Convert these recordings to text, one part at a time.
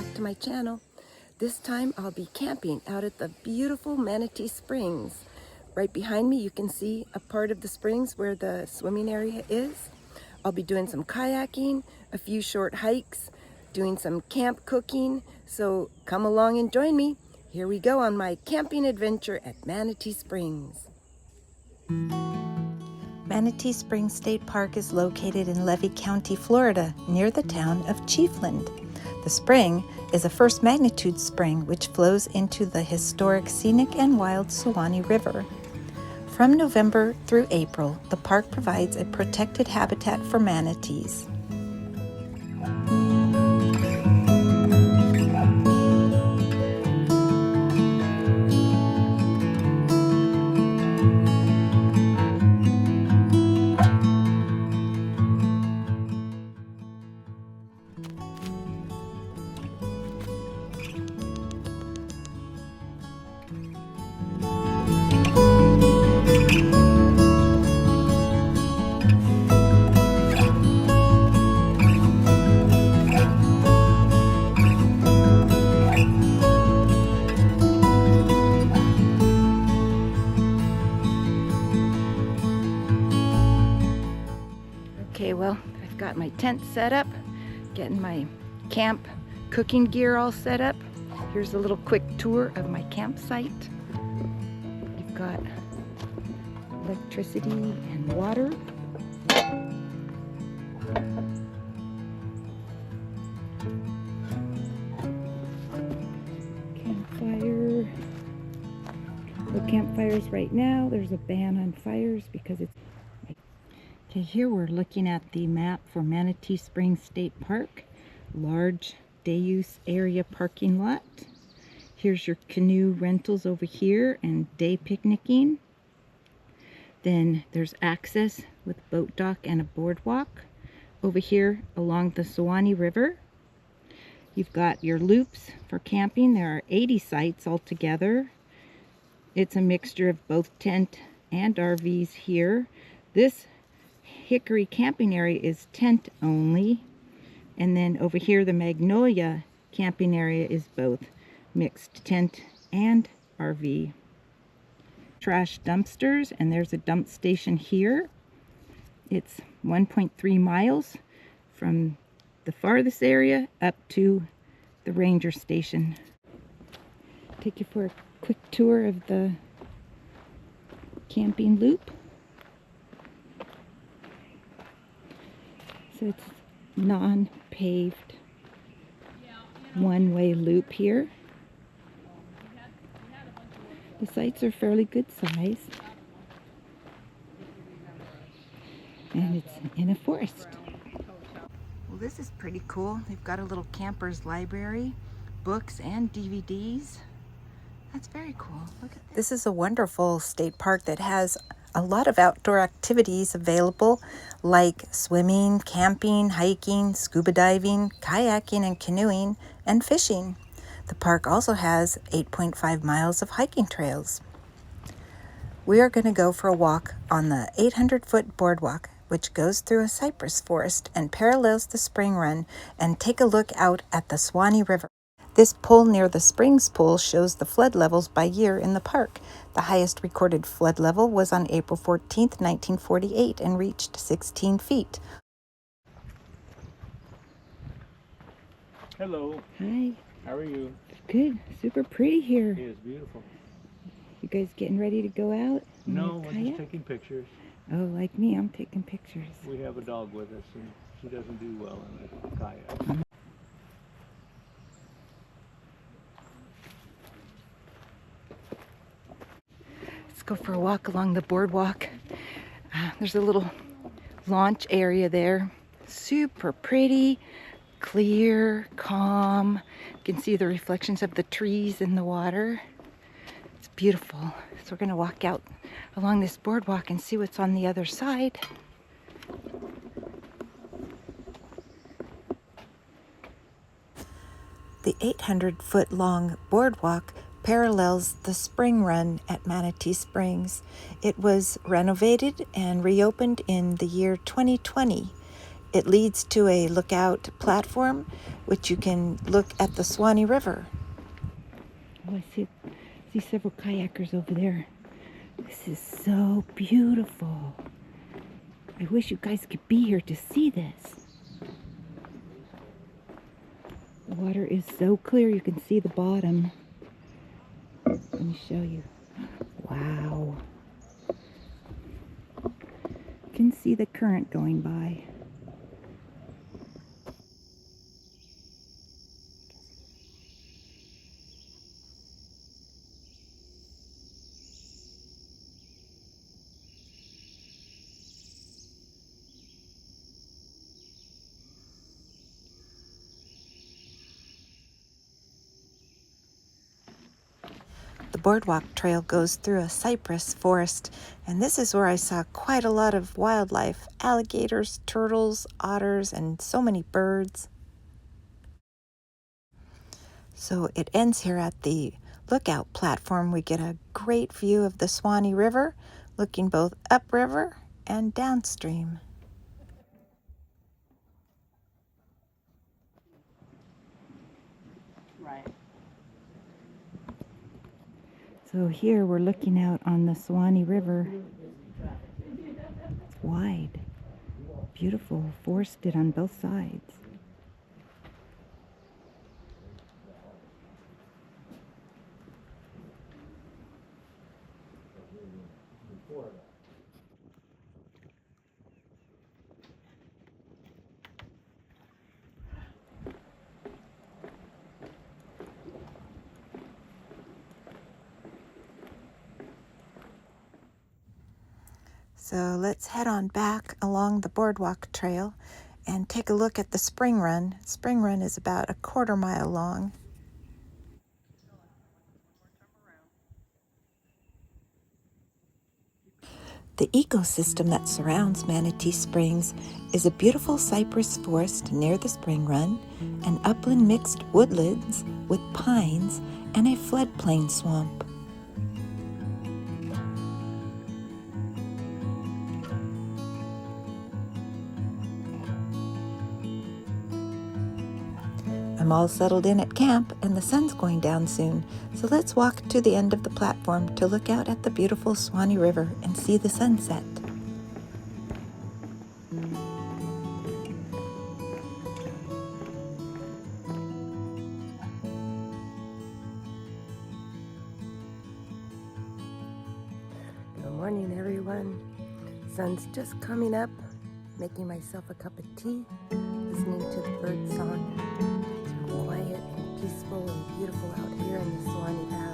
back to my channel. This time I'll be camping out at the beautiful Manatee Springs. Right behind me you can see a part of the springs where the swimming area is. I'll be doing some kayaking, a few short hikes, doing some camp cooking, so come along and join me. Here we go on my camping adventure at Manatee Springs. Manatee Springs State Park is located in Levy County, Florida, near the town of Chiefland. The spring is a first magnitude spring which flows into the historic scenic and wild Suwannee River. From November through April, the park provides a protected habitat for manatees. Okay, well, I've got my tent set up, getting my camp cooking gear all set up. Here's a little quick tour of my campsite. You've got electricity and water. Campfire. No campfires right now. There's a ban on fires because it's... Okay, here we're looking at the map for Manatee Springs State Park. Large day use area parking lot. Here's your canoe rentals over here and day picnicking. Then there's access with boat dock and a boardwalk over here along the Suwannee River. You've got your loops for camping. There are 80 sites altogether. It's a mixture of both tent and RVs here. This Hickory camping area is tent only, and then over here the Magnolia camping area is both mixed tent and RV. Trash dumpsters, and there's a dump station here. It's 1.3 miles from the farthest area up to the ranger station. Take you for a quick tour of the camping loop. So it's non-paved one-way loop here. The sites are fairly good size. And it's in a forest. Well, this is pretty cool. They've got a little camper's library, books and DVDs. That's very cool. Look at that. This is a wonderful state park that has a lot of outdoor activities available, like swimming, camping, hiking, scuba diving, kayaking and canoeing, and fishing. The park also has 8.5 miles of hiking trails. We are going to go for a walk on the 800-foot boardwalk, which goes through a cypress forest and parallels the spring run, and take a look out at the Suwannee River. This pole near the Springs Pool shows the flood levels by year in the park. The highest recorded flood level was on April 14th, 1948, and reached 16 feet. Hello. Hi. How are you? Good. Super pretty here. It is beautiful. You guys getting ready to go out? No, we're just taking pictures. Oh, like me, I'm taking pictures. We have a dog with us, and she doesn't do well in the kayak. Let's go for a walk along the boardwalk. There's a little launch area there. Super pretty, clear, calm. You can see the reflections of the trees in the water. It's beautiful. So we're gonna walk out along this boardwalk and see what's on the other side. The 800-foot long boardwalk parallels the spring run at Manatee Springs. It was renovated and reopened in the year 2020. It leads to a lookout platform, which you can look at the Suwannee River. Oh, I see several kayakers over there. This is so beautiful. I wish you guys could be here to see this. The water is so clear you can see the bottom. Let me show you. Wow. You can see the current going by. The boardwalk trail goes through a cypress forest, and this is where I saw quite a lot of wildlife: alligators, turtles, otters, and so many birds. So it ends here at the lookout platform. We get a great view of the Suwannee River, looking both upriver and downstream. Right. So here we're looking out on the Suwannee River. It's wide, beautiful, forested on both sides. So let's head on back along the boardwalk trail and take a look at the spring run. Spring run is about a 1/4 mile long. The ecosystem that surrounds Manatee Springs is a beautiful cypress forest near the spring run, an upland mixed woodlands with pines, and a floodplain swamp. I'm all settled in at camp and the sun's going down soon, so let's walk to the end of the platform to look out at the beautiful Suwannee River and see the sunset. Good morning, everyone. Sun's just coming up, making myself a cup of tea, listening to the bird song. It's quiet and peaceful and beautiful out here in the Suwannee Valley.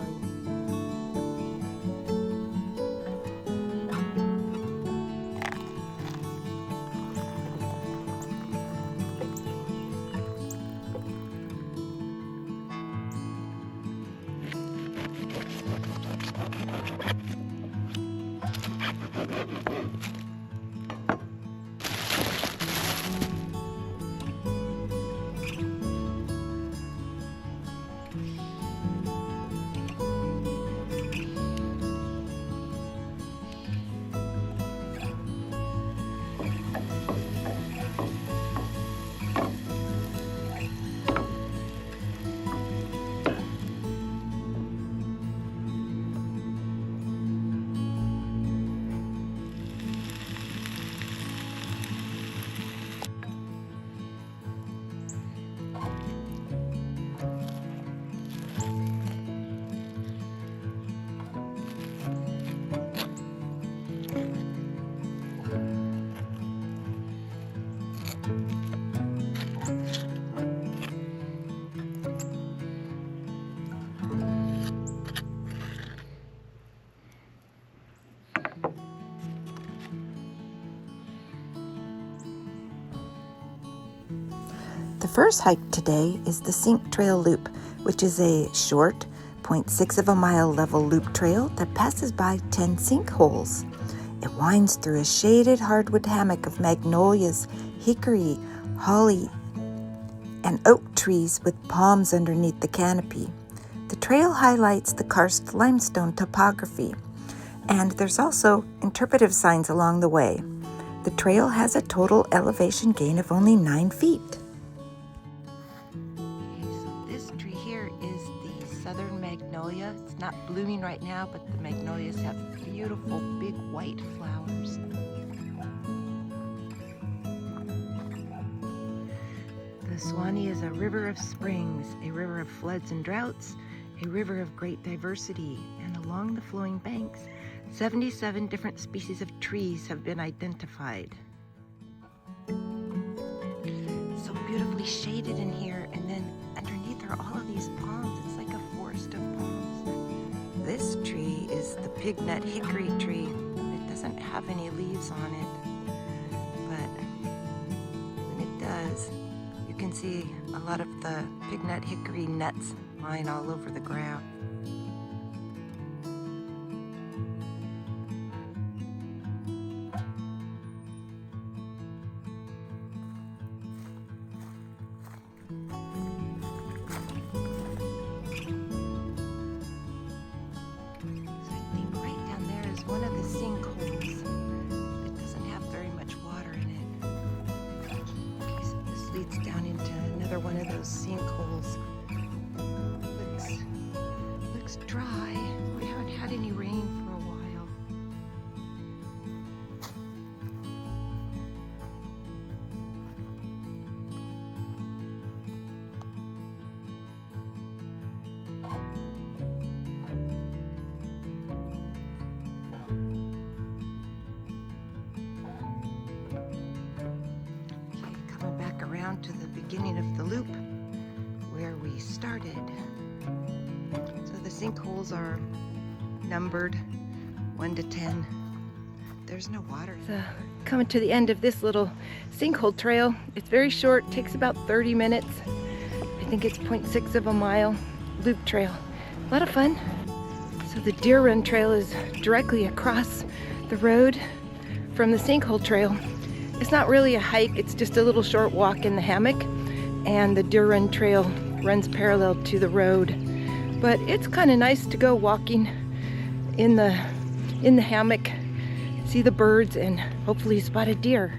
The first hike today is the Sink Trail Loop, which is a short 0.6 of a mile level loop trail that passes by 10 sinkholes. It winds through a shaded hardwood hammock of magnolias, hickory, holly, and oak trees with palms underneath the canopy. The trail highlights the karst limestone topography, and there's also interpretive signs along the way. The trail has a total elevation gain of only 9 feet. Okay, so this tree here is the southern magnolia. It's not blooming right now, but the magnolias have beautiful big white flowers. The Suwannee is a river of springs, a river of floods and droughts, a river of great diversity, and along the flowing banks, 77 different species of trees have been identified. So beautifully shaded in here, and then underneath are all of these palms. It's like a forest of palms. This tree is the pignut hickory tree. It doesn't have any leaves on it, but when it does, you can see a lot of the pignut hickory nuts lying all over the ground. So I think right down there is one of the sinkholes. It doesn't have very much water in it. Okay, so this leads down into another one of those sinkholes. Looks dry. We haven't had any rain for a while. Okay, coming back around to the beginning of the loop where we started. So the sinkholes are numbered 1 to 10. There's no water. So coming to the end of this little sinkhole trail. It's very short, takes about 30 minutes. I think it's 0.6 of a mile loop trail. A lot of fun. So the deer run trail is directly across the road from the sinkhole trail. It's not really a hike, it's just a little short walk in the hammock, and the deer run trail runs parallel to the road. But it's kind of nice to go walking in the hammock, see the birds, and hopefully spot a deer.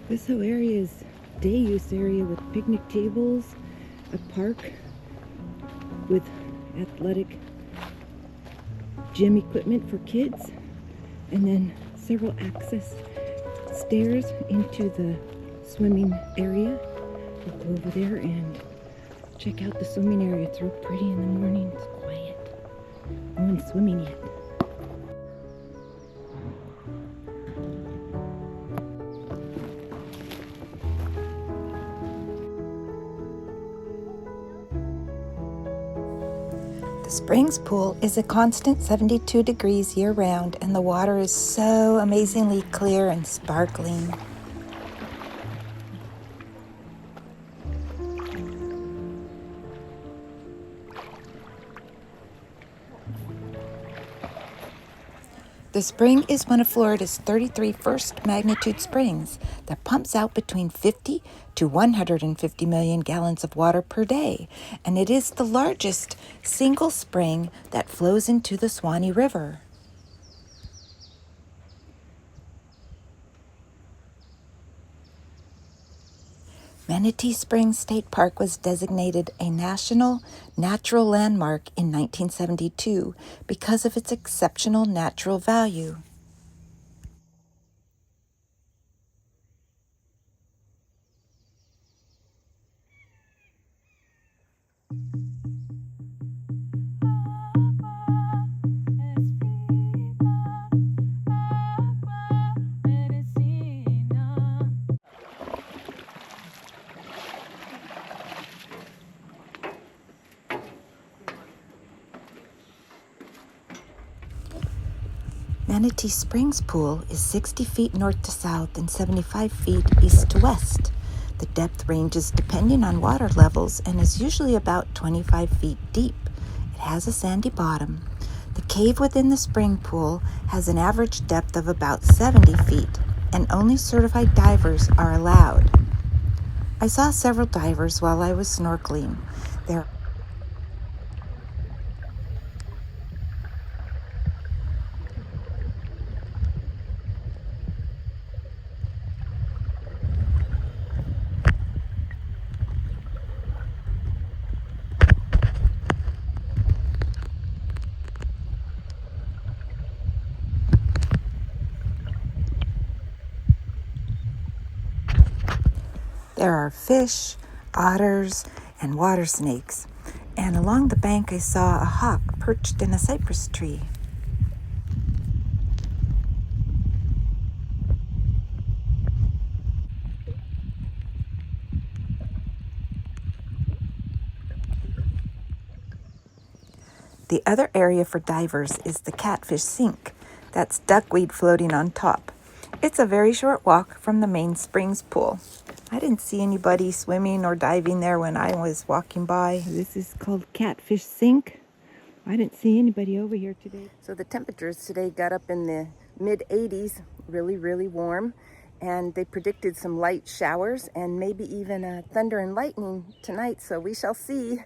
This whole area is day use area with picnic tables, a park with athletic gym equipment for kids, and then several access stairs into the swimming area. We'll go over there and check out the swimming area. It's real pretty in the morning. It's quiet. No one's swimming yet. The Springs Pool is a constant 72 degrees year-round, and the water is so amazingly clear and sparkling. The spring is one of Florida's 33 first magnitude springs that pumps out between 50 to 150 million gallons of water per day, and it is the largest single spring that flows into the Suwannee River. Manatee Springs State Park was designated a National Natural Landmark in 1972 because of its exceptional natural value. Manatee Springs Pool is 60 feet north to south and 75 feet east to west. The depth ranges depending on water levels and is usually about 25 feet deep. It has a sandy bottom. The cave within the spring pool has an average depth of about 70 feet, and only certified divers are allowed. I saw several divers while I was snorkeling. There are fish, otters, and water snakes. And along the bank I saw a hawk perched in a cypress tree. The other area for divers is the Catfish Sink. That's duckweed floating on top. It's a very short walk from the main springs pool. I didn't see anybody swimming or diving there when I was walking by. This is called Catfish Sink. I didn't see anybody over here today. So the temperatures today got up in the mid 80s, really, really warm. And they predicted some light showers and maybe even thunder and lightning tonight, so we shall see.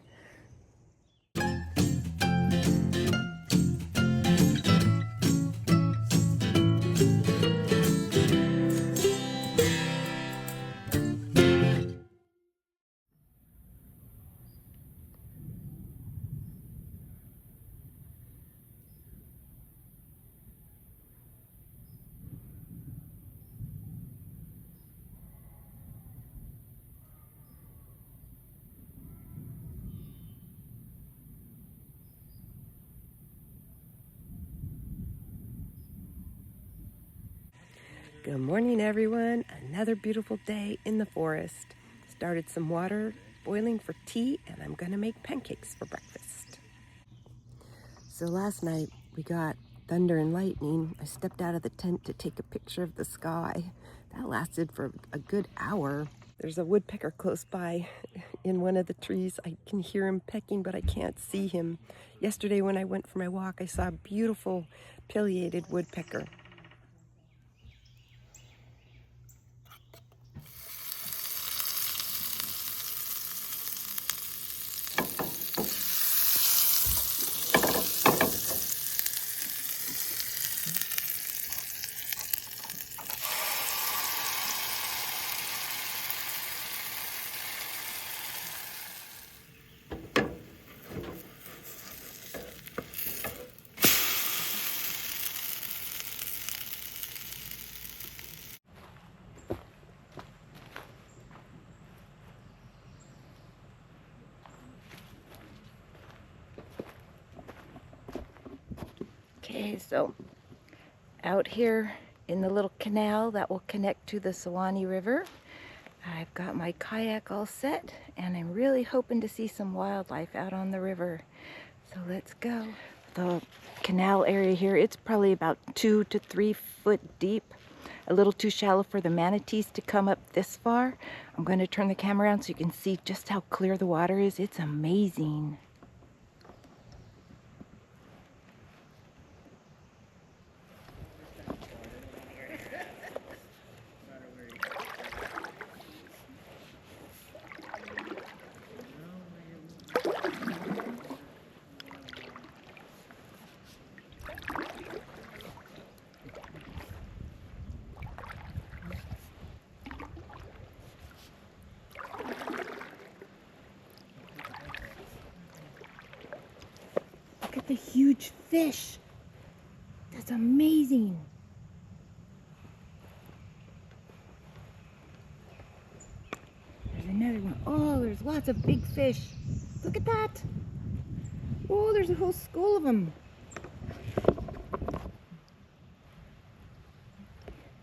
Good morning, everyone. Another beautiful day in the forest. Started some water boiling for tea, and I'm gonna make pancakes for breakfast. So last night we got thunder and lightning. I stepped out of the tent to take a picture of the sky. That lasted for a good hour. There's a woodpecker close by in one of the trees. I can hear him pecking, but I can't see him. Yesterday when I went for my walk, I saw a beautiful pileated woodpecker. Okay, so out here in the little canal that will connect to the Suwannee River, I've got my kayak all set, and I'm really hoping to see some wildlife out on the river. So let's go. The canal area here, it's probably about 2 to 3 foot deep. A little too shallow for the manatees to come up this far. I'm going to turn the camera around so you can see just how clear the water is. It's amazing. Look at the huge fish. That's amazing. There's another one. Oh, there's lots of big fish. Look at that. Oh, there's a whole school of them.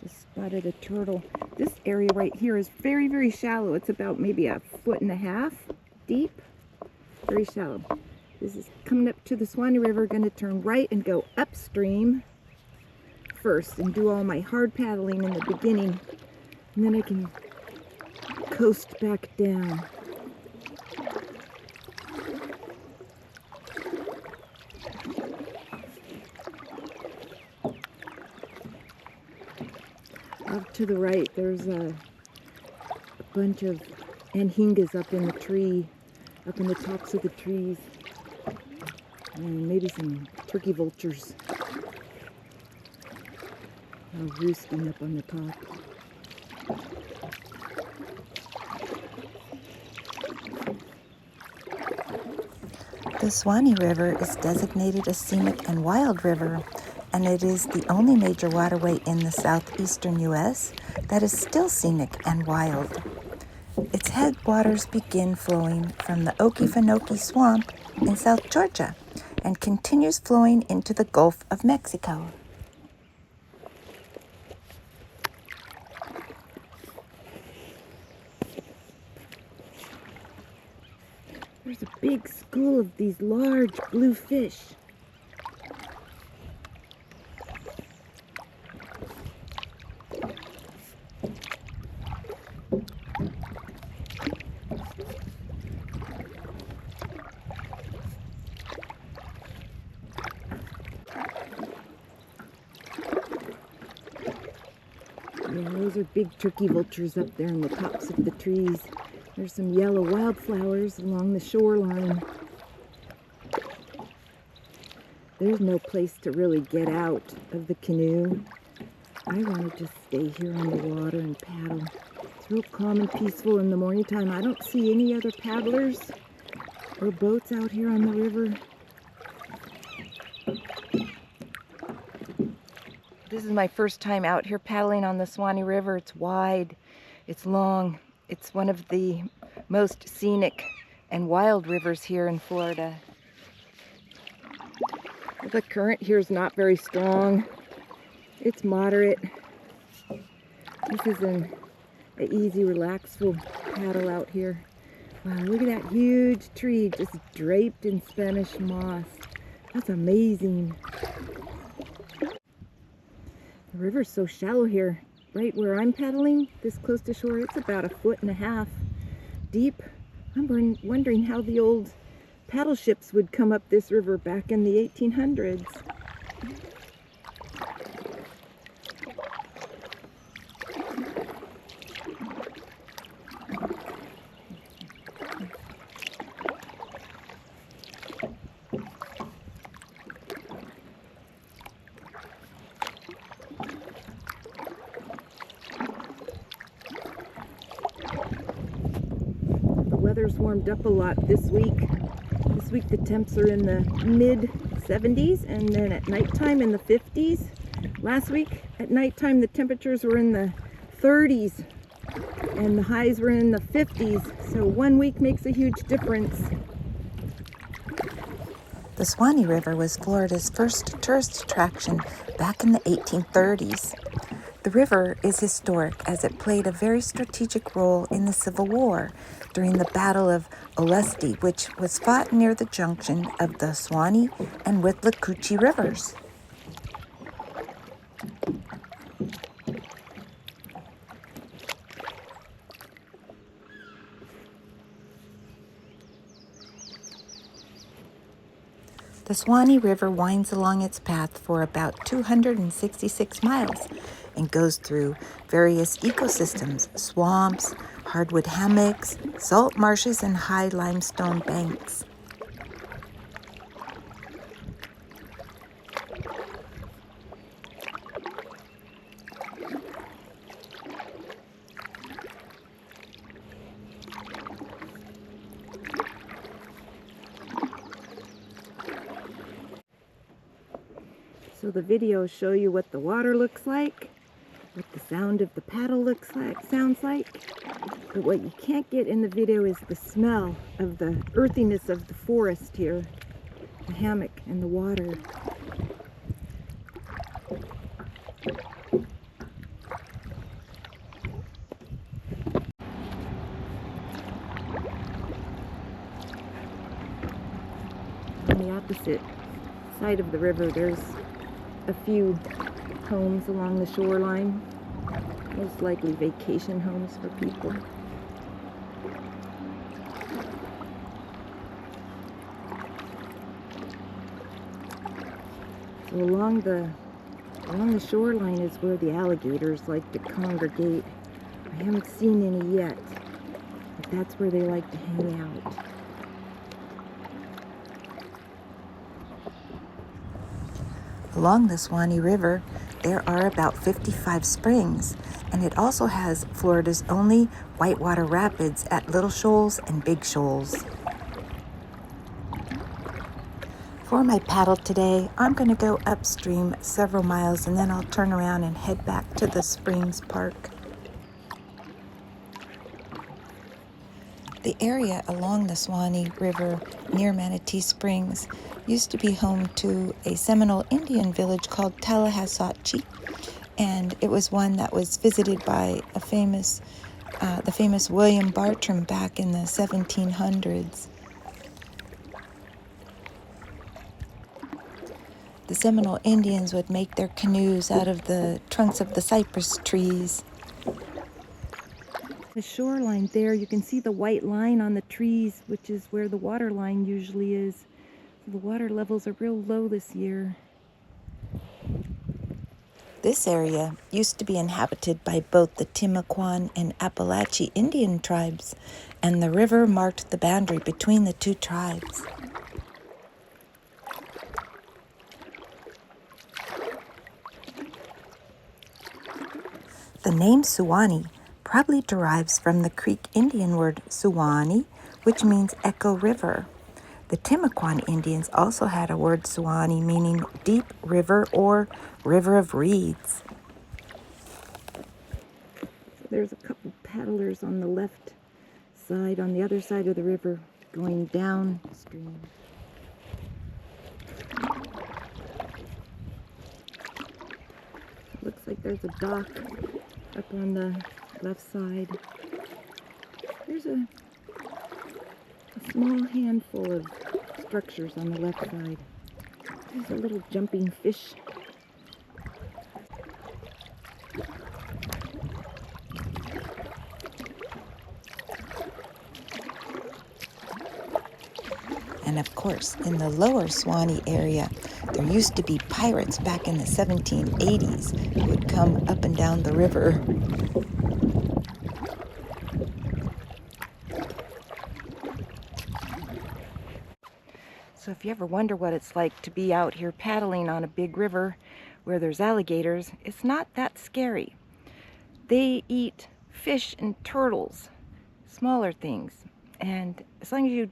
Just spotted a turtle. This area right here is very, very shallow. It's about maybe 1.5 feet deep. Very shallow. This is coming up to the Suwannee River, going to turn right and go upstream. first and do all my hard paddling in the beginning, and then I can coast back down. Off to the right, there's a bunch of anhingas up in the tree, up in the tops of the trees, and maybe some turkey vultures roosting up on the top. The Suwannee River is designated a scenic and wild river, and it is the only major waterway in the southeastern U.S. that is still scenic and wild. Its headwaters begin flowing from the Okefenokee Swamp in South Georgia and continues flowing into the Gulf of Mexico. There's a big school of these large blue fish. Yeah, those are big turkey vultures up there on the tops of the trees. There's some yellow wildflowers along the shoreline. There's no place to really get out of the canoe. I want to just stay here on the water and paddle. It's real calm and peaceful in the morning time. I don't see any other paddlers or boats out here on the river. This is my first time out here paddling on the Suwannee River. It's wide, it's long. It's one of the most scenic and wild rivers here in Florida. The current here is not very strong. It's moderate. This is an easy, relaxful paddle out here. Wow, look at that huge tree just draped in Spanish moss. That's amazing. The river's so shallow here. Right where I'm paddling, this close to shore, it's about 1.5 feet deep. I'm wondering how the old paddle ships would come up this river back in the 1800s. Weather's warmed up a lot this week. This week the temps are in the mid 70s and then at nighttime in the 50s. Last week at nighttime the temperatures were in the 30s and the highs were in the 50s. So 1 week makes a huge difference. The Suwannee River was Florida's first tourist attraction back in the 1830s. The river is historic as it played a very strategic role in the Civil War during the Battle of Olustee, which was fought near the junction of the Suwannee and Withlacoochee rivers. The Suwannee River winds along its path for about 266 miles and goes through various ecosystems, swamps, hardwood hammocks, salt marshes, and high limestone banks. So the videos show you what the water looks like, what the sound of the paddle sounds like. But what you can't get in the video is the smell of the earthiness of the forest here, the hammock and the water. On the opposite side of the river, there's a few homes along the shoreline, most likely vacation homes for people. So along the shoreline is where the alligators like to congregate. I haven't seen any yet, but that's where they like to hang out. Along the Suwannee River, there are about 55 springs, and it also has Florida's only whitewater rapids at Little Shoals and Big Shoals. For my paddle today, I'm going to go upstream several miles and then I'll turn around and head back to the Springs Park. The area along the Suwannee River near Manatee Springs used to be home to a Seminole Indian village called Tallahassee, and it was one that was visited by the famous William Bartram back in the 1700s. The Seminole Indians would make their canoes out of the trunks of the cypress trees. The shoreline there, you can see the white line on the trees, which is where the water line usually is. So the water levels are real low this year. This area used to be inhabited by both the Timucuan and Appalachee Indian tribes, and the river marked the boundary between the two tribes. The name Suwannee probably derives from the Creek Indian word Suwannee, which means echo river. The Timucuan Indians also had a word Suwannee meaning deep river or river of reeds. So there's a couple paddlers on the left side, on the other side of the river, going downstream. It looks like there's a dock up on the left side. There's a small handful of structures on the left side. There's a little jumping fish. And of course, in the lower Suwannee area, there used to be pirates back in the 1780s who would come up and down the river. So if you ever wonder what it's like to be out here paddling on a big river where there's alligators, it's not that scary. They eat fish and turtles, smaller things, and as long as you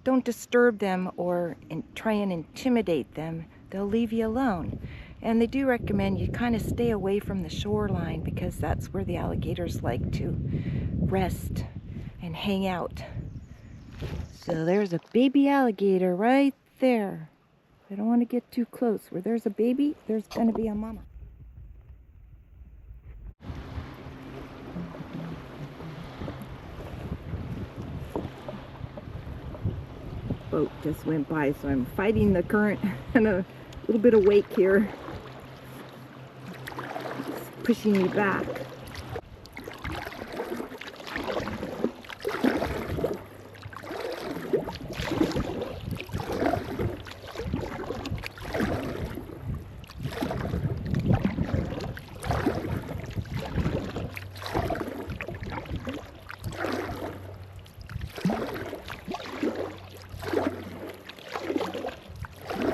don't disturb them or try and intimidate them, they'll leave you alone. And they do recommend you kind of stay away from the shoreline because that's where the alligators like to rest and hang out. So there's a baby alligator right there. I don't want to get too close. Where there's a baby, there's going to be a mama. Boat just went by, so I'm fighting the current and a little bit of wake here. It's pushing me back.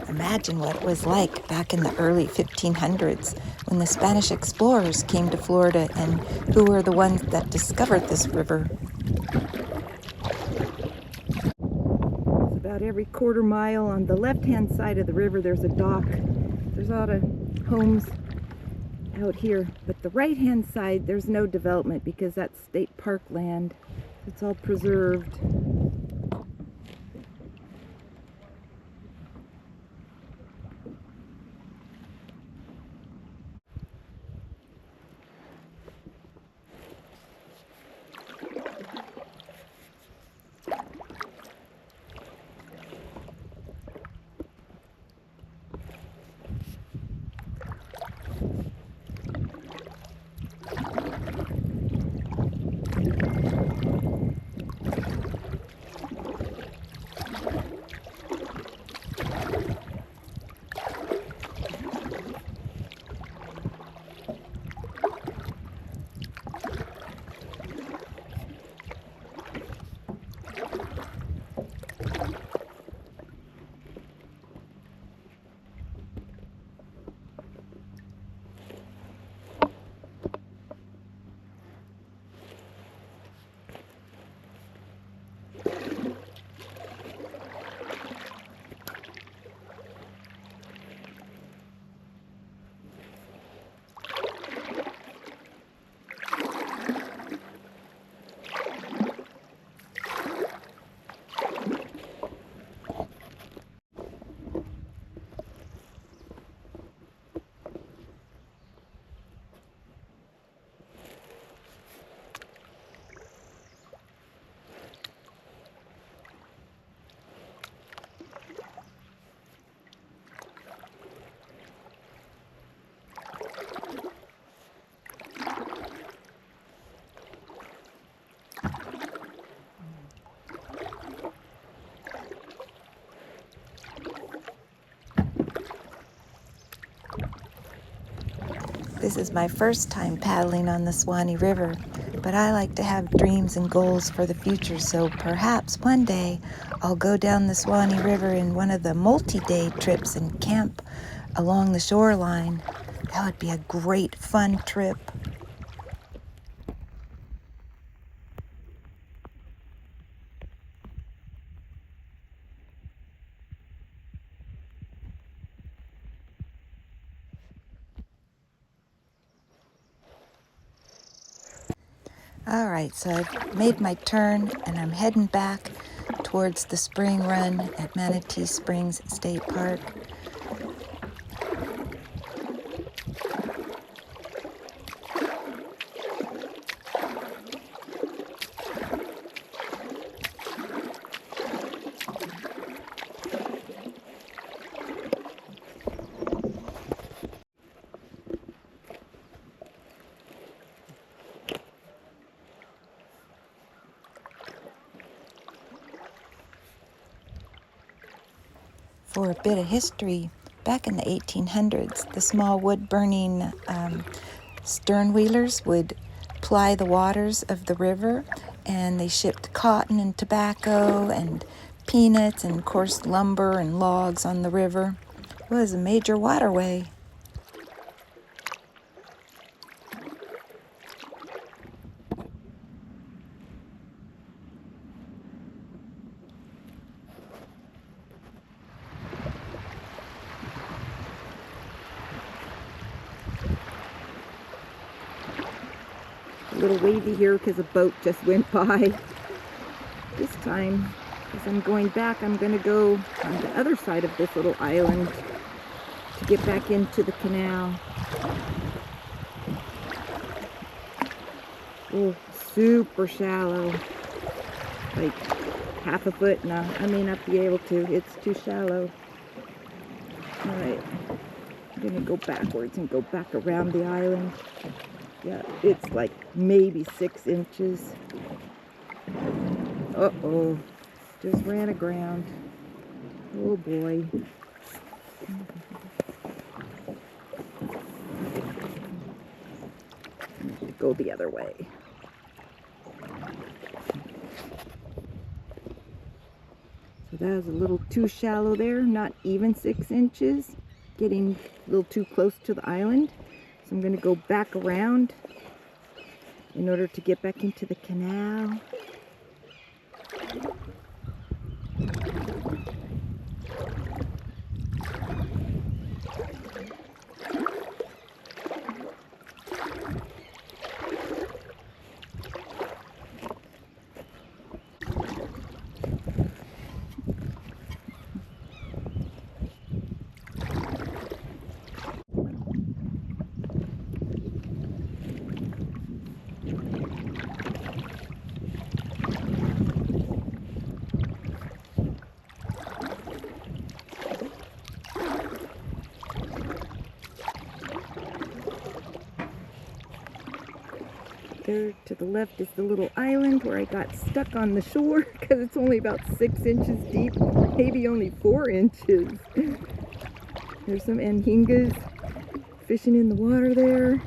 Imagine what it was like back in the early 1500s when the Spanish explorers came to Florida and who were the ones that discovered this river. It's about every quarter mile on the left-hand side of the river there's a dock. There's a lot of homes out here, but the right-hand side there's no development because that's state park land. It's all preserved. This is my first time paddling on the Suwannee River, but I like to have dreams and goals for the future, so perhaps one day I'll go down the Suwannee River in one of the multi-day trips and camp along the shoreline. That would be a great fun trip. All right, so I've made my turn and I'm heading back towards the spring run at Manatee Springs State Park. For a bit of history, back in the 1800s, the small wood-burning stern-wheelers would ply the waters of the river, and they shipped cotton and tobacco and peanuts and coarse lumber and logs on the river. It was a major waterway. A little wavy here because a boat just went by. This time, as I'm going back, I'm going to go on the other side of this little island to get back into the canal. Oh, super shallow. Like half a foot. No, I may not be able to. It's too shallow. Alright. I'm going to go backwards and go back around the island. Yeah, it's like maybe 6 inches. Uh-oh. Just ran aground. Oh boy. Go the other way. So that was a little too shallow there, not even 6 inches. Getting a little too close to the island. So I'm going to go back around in order to get back into the canal. There to the left is the little island where I got stuck on the shore because it's only about 6 inches deep, maybe only 4 inches. There's some anhingas fishing in the water there.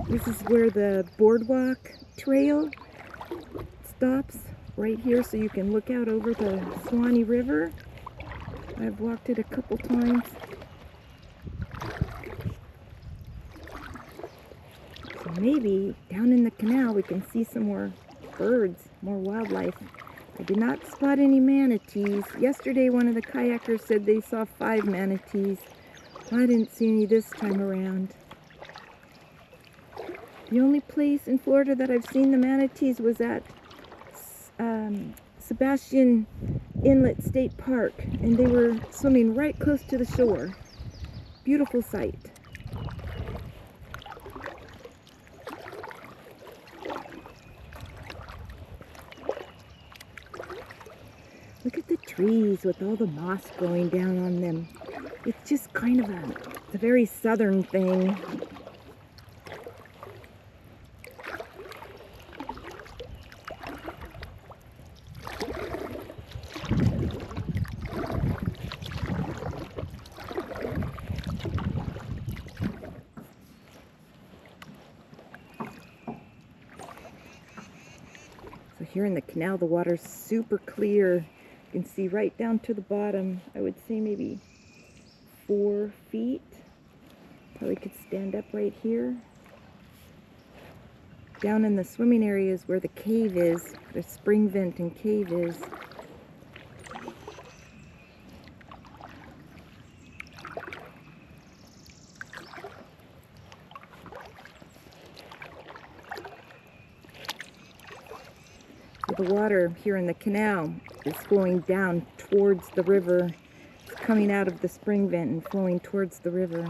This is where the boardwalk trail stops, right here, so you can look out over the Suwannee River. I've walked it a couple times. Maybe down in the canal we can see some more birds, more wildlife. I did not spot any manatees. Yesterday one of the kayakers said they saw 5 manatees. I didn't see any this time around. The only place in Florida that I've seen the manatees was at Sebastian Inlet State Park, and they were swimming right close to the shore. Beautiful sight. Look at the trees with all the moss growing down on them. It's just kind of a very southern thing. Here in the canal, the water's super clear. You can see right down to the bottom. I would say maybe 4 feet. Probably could stand up right here. Down in the swimming area is where the cave is, the spring vent and cave is. The water here in the canal is flowing down towards the river. It's coming out of the spring vent and flowing towards the river.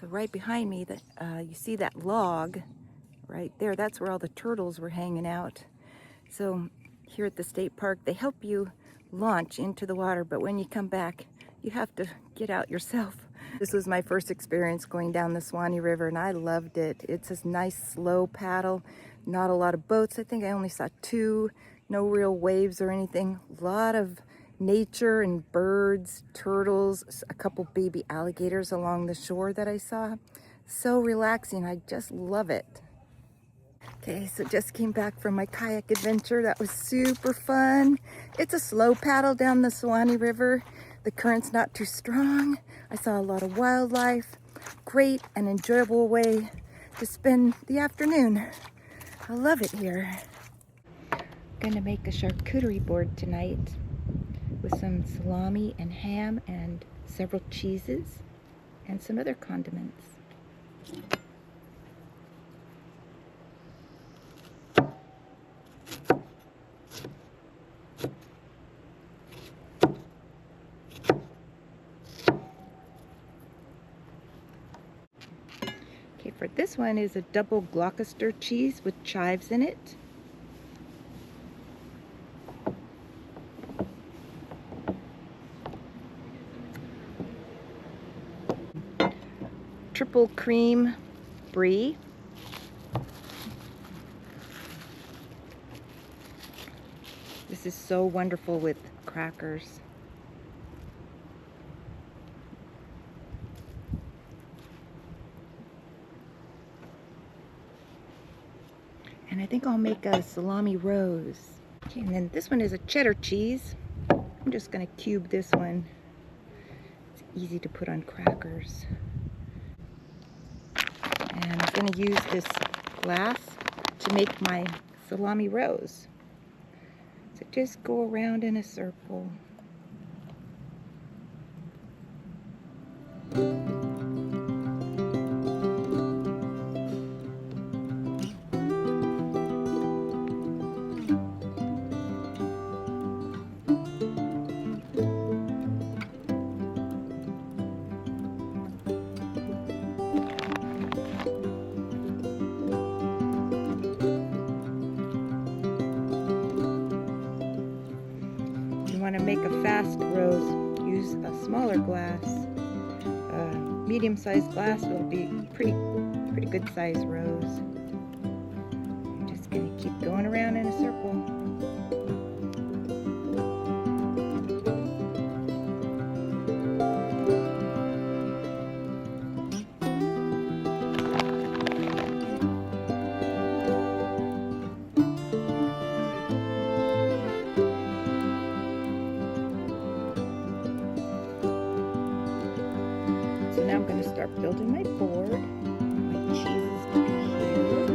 So right behind me, you see that log right there. That's where all the turtles were hanging out. So here at the state park, they help you launch into the water, but when you come back, you have to get out yourself. This was my first experience going down the Suwannee River, and I loved it. It's a nice slow paddle, not a lot of boats. I think I only saw 2, no real waves or anything. A lot of nature and birds, turtles, a couple baby alligators along the shore that I saw. So relaxing, I just love it. Okay, so just came back from my kayak adventure. That was super fun. It's a slow paddle down the Suwannee River. The current's not too strong. I saw a lot of wildlife. Great and enjoyable way to spend the afternoon. I love it here. I'm gonna make a charcuterie board tonight with some salami and ham and several cheeses and some other condiments. Okay, for this one is a double Gloucester cheese with chives in it. Triple cream brie. This is so wonderful with crackers. And I think I'll make a salami rose. Okay, and then this one is a cheddar cheese. I'm just gonna cube this one. It's easy to put on crackers. And I'm gonna use this glass to make my salami rose. So just go around in a circle. Want to make a fast rose, use a smaller glass. Medium-sized glass will be pretty good size rose. I'm just going to keep going around in a circle. So now I'm going to start building my board. My cheeses to be here.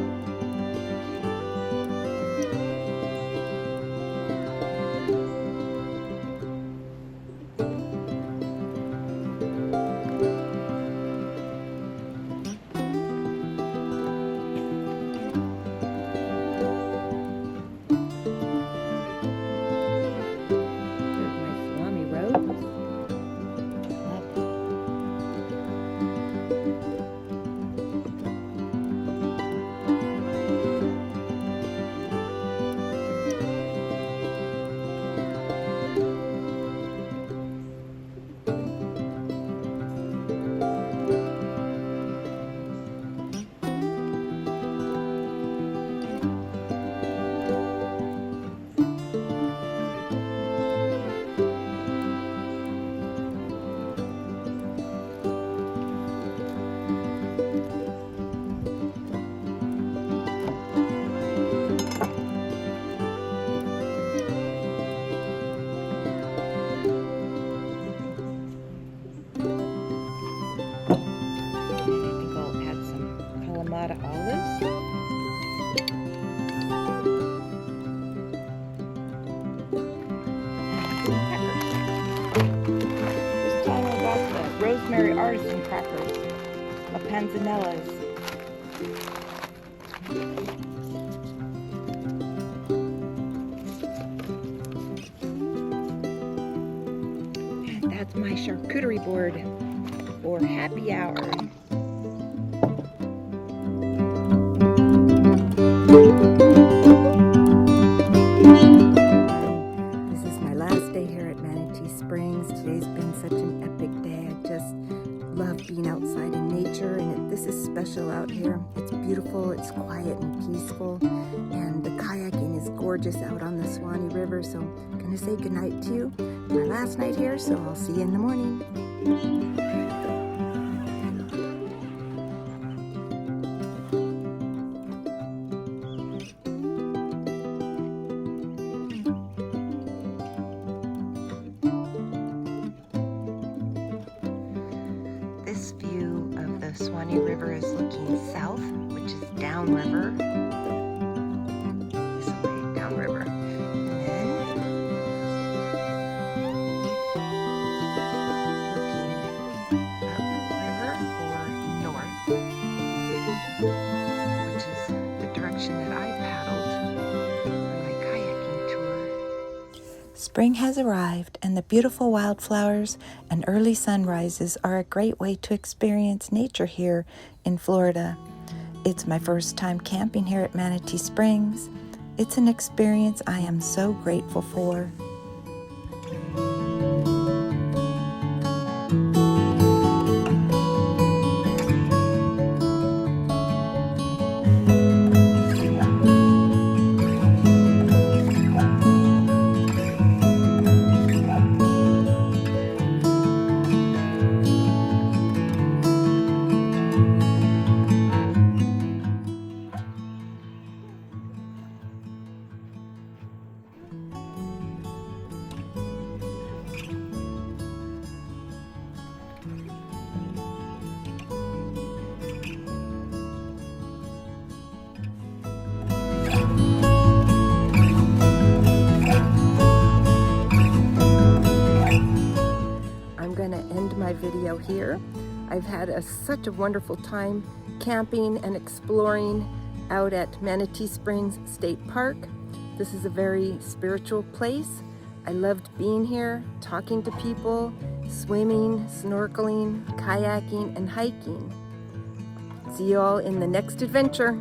There's my salami rosemary artisan crackers, La Panzanellas. And that's my charcuterie board for happy hour. This is my last day here at Manatee Springs. Today's been such an epic day. I just love being outside in nature, and this is special out here. It's beautiful, it's quiet and peaceful, and the kayaking is gorgeous out on the Suwannee River. So I'm gonna say goodnight to you. My last night here, so I'll see you in the morning. This view of the Suwannee River is looking south, which is downriver. This way, downriver. And then looking upriver or north, which is the direction that I paddled on my kayaking tour. Spring has arrived, and the beautiful wildflowers and early sunrises are a great way to experience nature here in Florida. It's my first time camping here at Manatee Springs. It's an experience I am so grateful for. My video here. I've had such a wonderful time camping and exploring out at Manatee Springs State Park. This is a very spiritual place. I loved being here, talking to people, swimming, snorkeling, kayaking, and hiking. See you all in the next adventure.